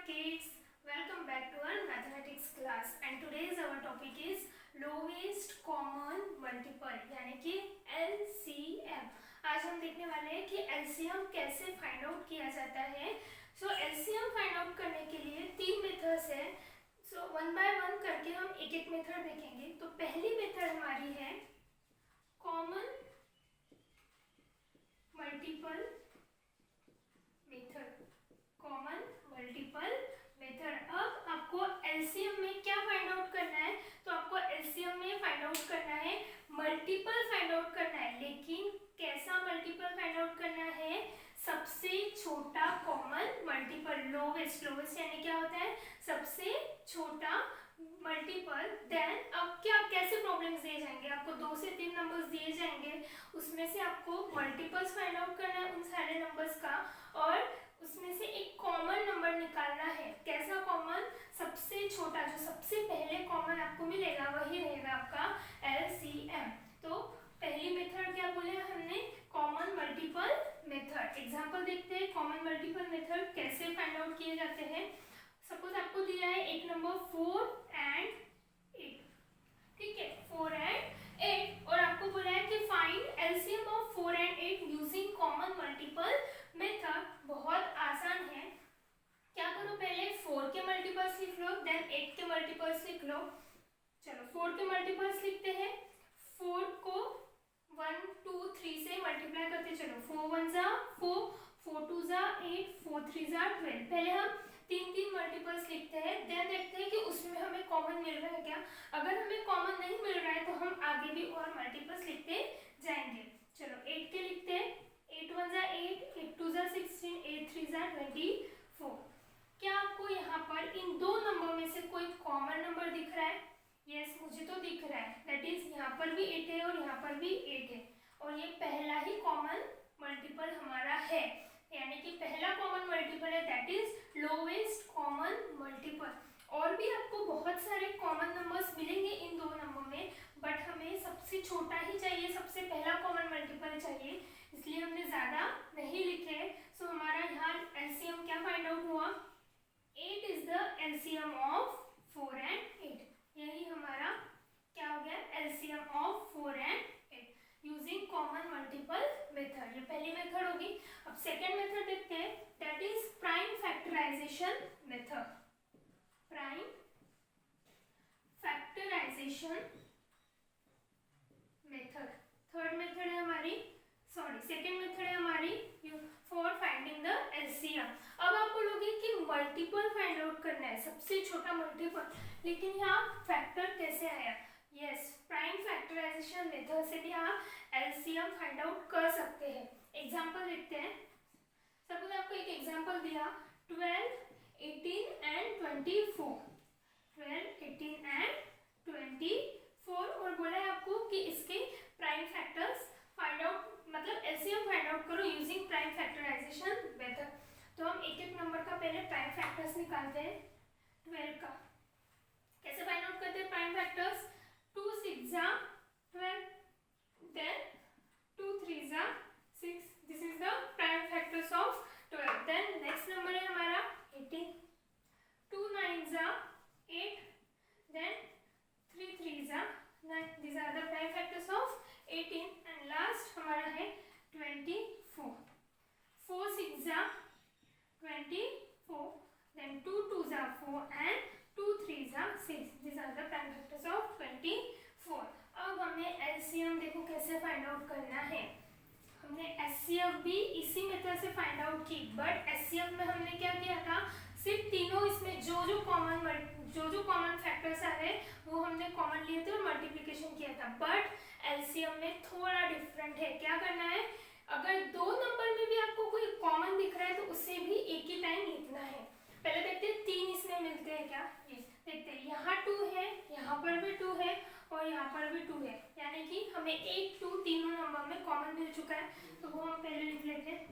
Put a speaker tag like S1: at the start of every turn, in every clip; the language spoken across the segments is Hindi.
S1: kids, welcome back to our mathematics class and today's our topic is lowest common multiple यानी कि LCM। आज हम देखने वाले हैं कि LCM कैसे फाइंड आउट किया जाता है। LCM फाइंड आउट करने के लिए तीन मेथड्स है। वन बाय वन करके हम एक एक मेथड देखेंगे। तो पहली मेथड हमारी है common multiple method. Common multiple method. अब आपको एलसीएम में क्या फाइंड आउट करना है? तो आपको एलसीएम में फाइंड आउट करना है मल्टीपल फाइंड आउट करना है, लेकिन कैसा मल्टीपल फाइंड आउट करना है? सबसे छोटा कॉमन मल्टीपल। लोवेस्ट यानी क्या होता है? सबसे छोटा मल्टीपल। देन अब क्या कैसे प्रॉब्लम्स दिए जाएंगे? आपको 2 से 3 नंबर्स दिए जाएंगे, उसमें से आपको मल्टीपल्स फाइंड आउट करना है उन सारे नंबर्स का, और उसमें से एक कॉमन नंबर निकालना है। कैसा कॉमन? सबसे छोटा, जो सबसे पहले कॉमन आपको मिलेगा वही रहेगा आपका एलसीएम। तो पहली मेथड क्या बोले हमने? Common multiple method. एग्जांपल देखते हैं कॉमन मल्टीपल मेथड कैसे फाइंड आउट किए जाते हैं। सपोज आपको दिया है एक नंबर 4 and 8, ठीक है, 4 and 8, और आपको बोला है कि find LCM of 4 and 8 using common multiple method. बहुत आसान है। क्या करो, पहले 4 के मल्टीपल्स लिख लो, देन 8 के मल्टीपल्स लिख लो। चलो 4 के मल्टीपल्स लिखते हैं। 4 को 1 2 3 से मल्टीप्लाई करते चलो। 4 1 जा 4, 4 2 जा 8, 4 3 जा 12। पहले हम 3 मल्टीपल्स लिखते हैं, देन देखते हैं कि उसमें हमें कॉमन मिल रहा है क्या। अगर हमें कॉमन नहीं मिल रहा है तो हम आगे भी और मल्टीपल्स लिखते जाएंगे। चलो 8 के लिखते हैं। 8 1 जा 8, 8 2 जा 16, 8 3 जा 24। क्या आपको यहाँ पर इन दो नंबर में से कोई कॉमन नंबर दिख रहा है? यस, मुझे तो दिख रहा है। दैट इज यहाँ पर भी 8 है और यहाँ पर भी 8 है, और ये पहला ही कॉमन मल्टीपल हमारा है, यानी कि पहला कॉमन मल्टीपल है, that is lowest common multiple. और भी आपको बहुत सारे कॉमन नंबर्स मिलेंगे इन दो नंबर में, बट हमें सबसे छोटा ही चाहिए, सबसे पहला कॉमन मल्टीपल चाहिए, इसलिए हमने ज़्यादा नहीं लिखे। सो हमारा यहाँ एलसीएम क्या फाइंड आउट हुआ? 8 is the LCM of 4 and 8। यही हमारा क्या हो गया? LCM of 4 and 8 using common multiple method. ये पहली मेथड होगी। अब सेकेंड मेथड देखते हैं, that is prime factorization method. Prime factorization method third method है हमारी, सेकेंड मेथड है हमारी फॉर फाइंडिंग द एलसीएम। अब आप बोलोगे कि मल्टीपल फाइंड आउट करना है, सबसे छोटा मल्टीपल, लेकिन यहाँ फैक्टर कैसे आया? यस, प्राइम फैक्टराइजेशन मेथड से भी आप एलसीएम फाइंड आउट कर सकते हैं। एग्जांपल देखते हैं। सपोज आपको एक एग्जांपल दिया 12 18 and 24, 12 18 and 24, और बोला है आपको कि इसके प्राइम फैक्टर्स फाइंड आउट, मतलब एलसीएम फाइंड आउट करो यूजिंग प्राइम फैक्टराइजेशन मेथड। तो हम एक एक नंबर का पहले प्राइम फैक्टर्स निकालते हैं। 12 का कैसे फाइंड आउट करते हैं प्राइम फैक्टर्स? 2 6 जा 12, देन 2 3 जा 6, this is the prime factors of 12। Then next number है हमारा 18, 2 9 जा 8, देन 3 3 जा 9, these are the prime factors of 18, and last हमारा है 24, 4 6 जा 24, then 2 2 जा 4 and 2 3 जा 6, these are the prime factors of 24। अब हमें एलसीएम देखो कैसे फाइंड आउट करना है। हमने एचसीएफ भी इसी मेथड से फाइंड आउट की, बट एचसीएफ में हमने क्या किया था? सिर्फ तीनों इसमें जो कॉमन फैक्टर्स आ रहे वो हमने कॉमन लिए थे और मल्टीप्लिकेशन किया था। बट एलसीएम में थोड़ा डिफरेंट है। क्या करना है? अगर दो नंबर में भी आपको कोई कॉमन दिख रहा है तो उसे भी एक ही टाइम लिखना है। पहले देखते हैं 3 इसमें मिलते हैं क्या। ये देखते हैं, यहाँ 2 है, यहाँ पर भी 2 है और यहाँ पर भी 2 है, यानी कि हमें 1 2 तीनों नंबर में कॉमन मिल चुका है, तो वो हम पहले लिख लेते हैं।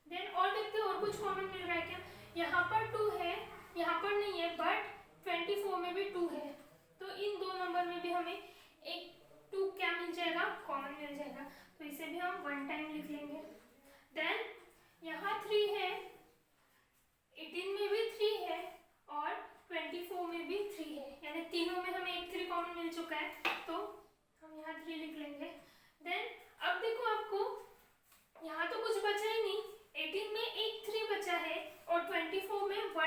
S1: देन और देखते हैं और कुछ कॉमन मिल रहा है क्या। यहाँ पर 2 है, यहाँ पर नहीं है, बट 24 में भी 2 है, तो इन दो नंबर में भी हमें एक 2 क्या मिल जाएगा? कॉमन मिल जाएगा, तो इसे भी हम 1 टाइम लिख लेंगे। देन यहाँ 3 है, 18 में भी 3 है,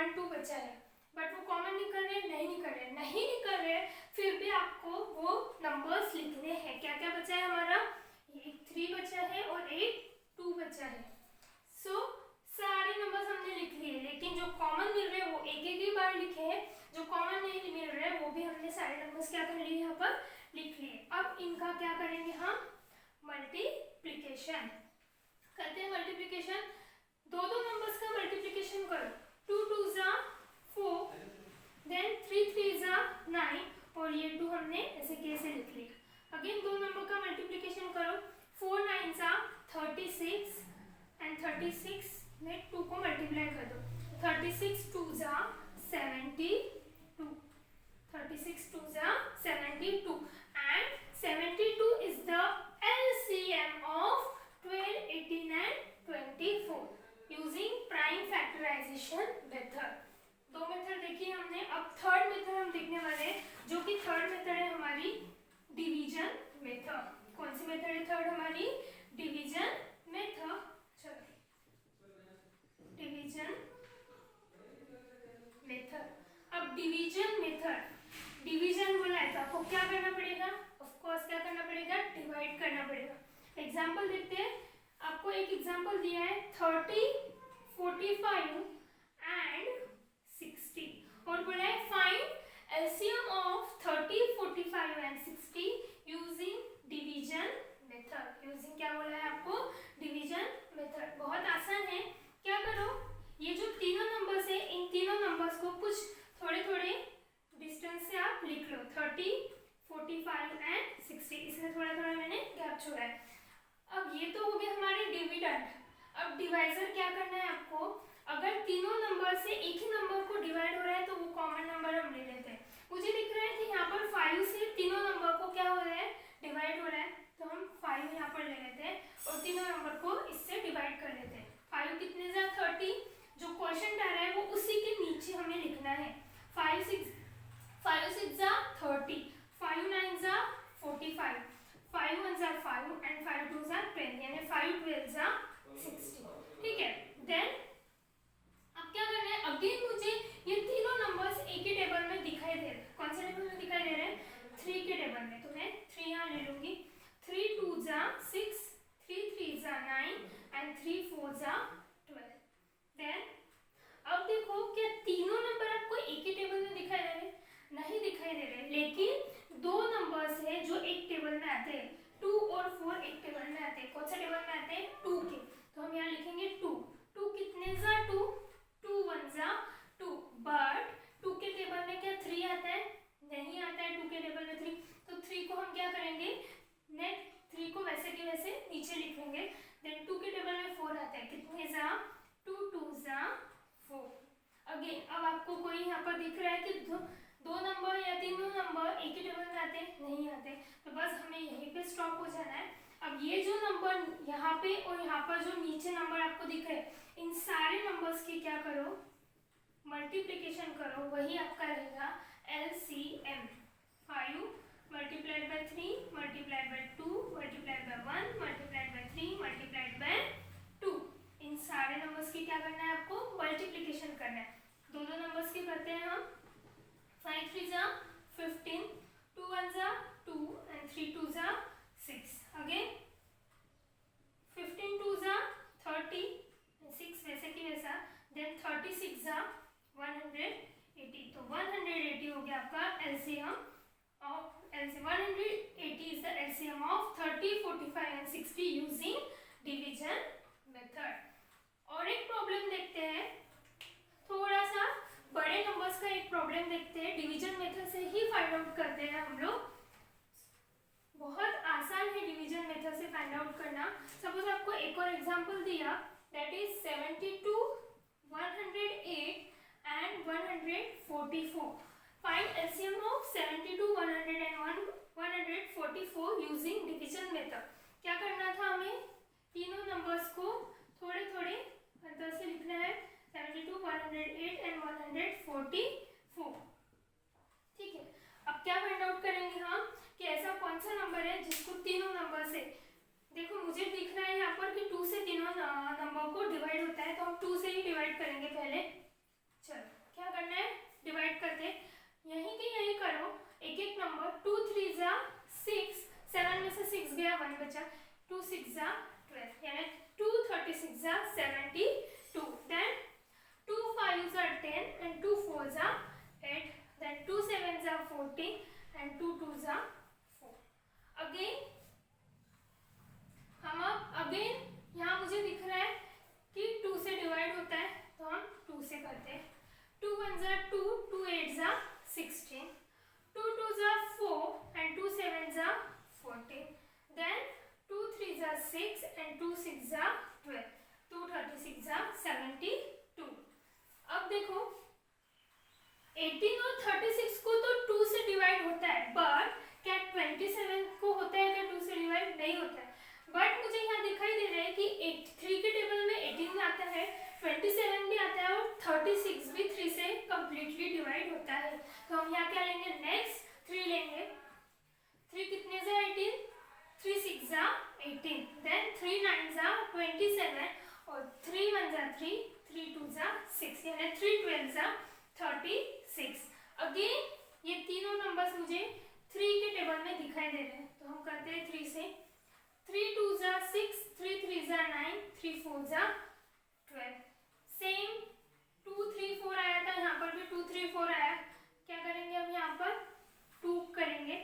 S1: 1 2 बचा है, बट वो कॉमन निकल रहे नहीं निकल रहे, फिर भी आपको वो नंबर्स लिखने हैं। क्या क्या बचा है हमारा, एक 3 बचा है और एक 2 बचा है। सो सारे नंबर्स हमने लिख लिए, लेकिन जो कॉमन मिल रहे हैं वो एक एक ही बार लिखे हैं, जो कॉमन नहीं मिल रहे वो भी हमने सारे नंबर्स क्या कर लिए, यहाँ पर लिख लिए। अब इनका क्या करेंगे हम, मल्टीप्लिकेशन करते हैं। मल्टीप्लिकेशन, दो नंबर्स का मल्टीप्लिकेशन करो, 2 2 जा 4, देन 3 3 जा 9, और ये 2 हमने ऐसे कैसे लिख लिया। अगेन दो नंबर का मल्टीप्लिकेशन करो, 4 9 जा 36, एंड 36 में 2 को मल्टीप्लाई कर दो, 36 2 जा 72, 36 2 जा 72, and 72 is the LCM of 12, 18 and 24 using prime factorization method। दो मेथड देखी हमने, अब थर्ड मेथड हम देखने वाले हैं, जो कि थर्ड मेथड है हमारी डिवीजन मेथड। कौन सी मेथड है थर्ड हमारी, डिवीजन मेथड। चलो डिवीजन मेथड। अब डिवीजन मेथड, डिवीजन बोला है तो आपको क्या करना पड़ेगा, ऑफ कोर्स क्या करना पड़ेगा, डिवाइड करना पड़ेगा। एग्जांपल देखते हैं, आपको एक एग्जांपल दिया है 30 45 एंड 60, और बोला है find LCM of 30 45 and 60 using division method. Using क्या बोला है आपको, डिवीजन मेथड। बहुत आसान है, क्या करो, ये जो तीनों नंबर्स है इन तीनों नंबर्स को कुछ थोड़े थोड़े डिस्टेंस से आप लिख लो, 30 45 एंड 60, इसमें थोड़ा थोड़ा मैंने गैप छोड़ा है। अब ये तो हो गए हमारे डिविडेंड। अब डिवाइजर क्या करना है आपको, अगर तीनों नंबर से एक ही नंबर को डिवाइड हो रहा है तो वो कॉमन नंबर हम ले लेते हैं। मुझे दिख रहा है कि यहाँ पर 5 से तीनों नंबर को क्या हो रहा है, डिवाइड हो रहा है, तो हम 5 यहाँ पर ले लेते हैं और तीनों नंबर को इससे डिवाइड कर लेते हैं। 5 कितने जा 30, जो क्वेश्चन आ रहा है वो उसी के नीचे हमें लिखना है। 5 6 जा 30, 5 9 जा 45, 5 1 जा 5 एंड 5 2 जा 10, यानी 5 12 जा 60। ठीक है, देन अब क्या करना है, अगेन मुझे ये तीनों नंबर्स एक ही टेबल में दिखाई दे रहे हैं। कौन से टेबल में दिखाई दे रहे हैं, 3 के टेबल में, तो मैं 3 यहाँ ले लूंगी। 3 2 जा 6, 3 3 जा 9 एंड 3 4 जा 12। देन अब देखो क्या तीनों नंबर आपको एक ही टेबल में दिखाई दे रहे हैं, नहीं दिखाई दे रहे, लेकिन दो नंबर्स है जो एक टेबल में आते हैं, 2 और 4 एक टेबल में आते हैं। कौन सा टेबल में आते हैं, 2 के, तो हम यहाँ लिखेंगे 2। 2 कितने जा 2, 2 1 जा 2, बट 2 के टेबल में क्या 3 आता है, नहीं आता है 2 के टेबल में 3, तो 3 को हम क्या करेंगे, नेक्स्ट 3 को वैसे के वैसे नीचे लिखेंगे। देन 2 के टेबल में 4 आता है, कितने जा 2 2 जा 4। अगेन अब आपको कोई यहाँ पर दिख रहा है कि दो नंबर या तीनों नंबर एक ही टेबल में आते, नहीं आते, तो बस हमें यहीं पे स्टॉप हो जाना है। अब ये जो नंबर यहाँ पे और यहाँ पर जो नीचे नंबर आपको दिख रहे हैं, इन सारे नंबर्स की क्या करो, मल्टीप्लिकेशन करो, वही आपका रहेगा LCM। 5 multiplied by 3 multiplied by 2 multiplied by 1 multiplied by 3 multiplied by 2। इन सारे नंबर्स की क्या करना है आपको, मल्टीप्लिकेशन करना है। दो नंबर्स की करते हैं हम, 5 3 जा 15, 2 1 जा 2 एंड 3 2 जा 6। अगेन 15 2 जा 30, 6 वैसे की वैसा, देन 36 जा 180, तो 180 हो गया आपका LCM of 180 is the LCM of 30 45 and 60 using division method। और एक प्रॉब्लम देखते हैं, थोड़ा सा बड़े नंबर्स का एक प्रॉब्लम देखते हैं, डिवीजन मेथड से ही फाइंड आउट करते हैं हम लोग। बहुत आसान है डिवीजन मेथड से फाइंड आउट करना। सपोज आपको एक और एग्जांपल दिया, that is 72 108 and 144। Find LCM of 72 100 and 144 using division method. क्या करना था हमें, तीनों नंबर्स को थोड़े थोड़े अंतर से लिखना है, 72 108 एंड 144। ठीक है, अब क्या फाइंड आउट करेंगे हम कि ऐसा कौन सा नंबर है जिसको तीनों नंबर से, देखो मुझे दिख रहा है यहाँ पर कि 2 से तीनों नंबर को डिवाइड होता है, तो हम 2 से ही डिवाइड करेंगे पहले। चलो और 36 भी 3 से कम्प्लीटली डिवाइड होता है। तो हम यहाँ क्या लेंगे, नेक्स्ट 3 लेंगे। 3 कितने से 18, 3 6 जा 18, देन 3 9 जा 27 और 3 1 जा 3, 3 2 जा 6, यानी 3 12 जा 36। अगेन ये तीनों नंबर्स मुझे 3 के टेबल में दिखाई दे रहे हैं, तो हम करते हैं 3 से। 3 2 जा 6, 3 3 जा 9, 3 4 जा 12। सेम 2 3 4 आया था, यहाँ पर भी 2 3 4 आया। क्या करेंगे हम यहाँ पर 2 करेंगे।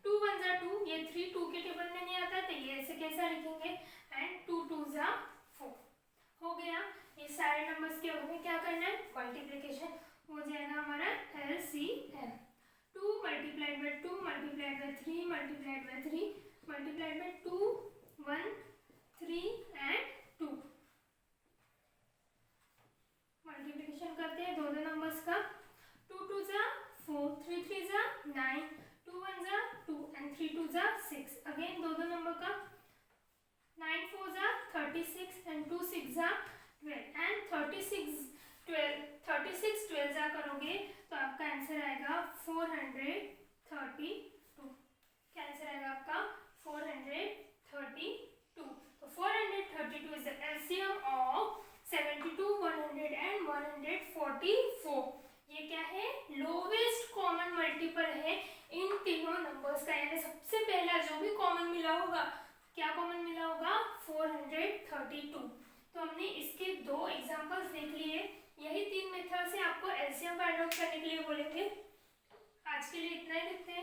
S1: 2 1 जा 2, ये 3 2 के टेबल में नहीं आता, तो ये ऐसे कैसा लिखेंगे, एंड 2 2 जा 4 हो गया। ये सारे नंबर्स के हमें क्या करना है, मल्टीप्लिकेशन हो जाएगा हमारा LCM। 2 multiplied by 2 multiplied by 3 multiplied by 3 multiplied by 2 1 3 and 2। Multiplication करते हैं दो नंबर्स का। 2 2 जा 4, 3 3 जा 9, 2 1 जा 2 एंड 3 2 जा 6। अगेन दो नंबर का। 9 4 जा 36 एंड 2 6 जा 12 एंड 36 12 जा करोगे तो आपका आंसर आएगा 432। क्या आंसर आएगा आपका 432। तो 432 is the LCM of 72 100 and 144। ये क्या है, लोवेस्ट कॉमन मल्टीपल है इन तीनों नंबर्स का, यानी सबसे पहला जो भी कॉमन मिला होगा, क्या कॉमन मिला होगा 432। तो हमने इसके 2 एग्जांपल्स देख लिए। यही 3 मेथड से आपको एलसीएम फाइंड आउट करने के लिए बोलेंगे। आज के लिए इतना ही देखते हैं।